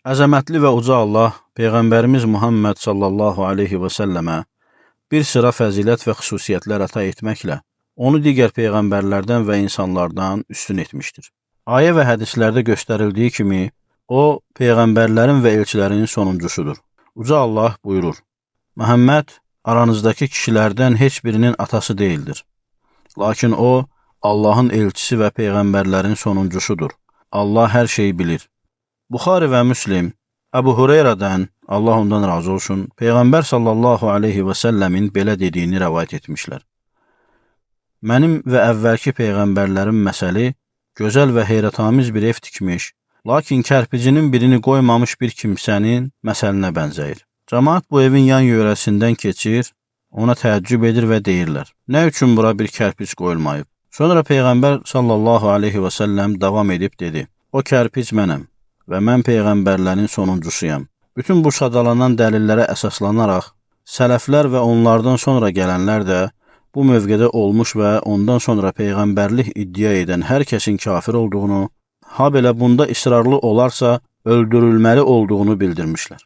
Əzəmətli və uca Allah Peyğəmbərimiz Muhammed sallallahu aleyhi və səlləmə bir sıra fəzilət və xüsusiyyətlər əta etməklə onu digər peyğəmbərlərdən və insanlardan üstün etmişdir. Ayə və hədislərdə göstərildiyi kimi, o, peyğəmbərlərin və elçilərin sonuncusudur. Uca Allah buyurur: Məhəmməd aranızdakı kişilərdən heç birinin atası deyildir. Lakin o, Allahın elçisi və peyğəmbərlərin sonuncusudur. Allah hər şeyi bilir. Buxari və Müslim, Əbu Hüreyrədən, Allah ondan razı olsun, Peyğəmbər sallallahu aleyhi və səlləmin belə dediyini rəvayət etmişlər. Mənim və əvvəlki peyğəmbərlərin məsəli gözəl və heyrətamiz bir ev tikmiş, lakin kərpicinin birini qoymamış bir kimsənin məsəlinə bənzəyir. Cəmaət bu evin yan yörəsindən keçir, ona təəccüb edir və deyirlər: Nə üçün bura bir kərpic qoyulmayıb? Sonra Peyğəmbər sallallahu aleyhi və səlləm davam edib dedi: O kərpic mənəm və mən peyğəmbərlərin sonuncusuyam. Bütün bu sadalanan dəlillərə əsaslanaraq, sələflər və onlardan sonra gələnlər də bu mövqedə olmuş və ondan sonra peyğəmbərlik iddia edən hər kəsin kafir olduğunu, ha belə bunda israrlı olarsa öldürülməli olduğunu bildirmişlər.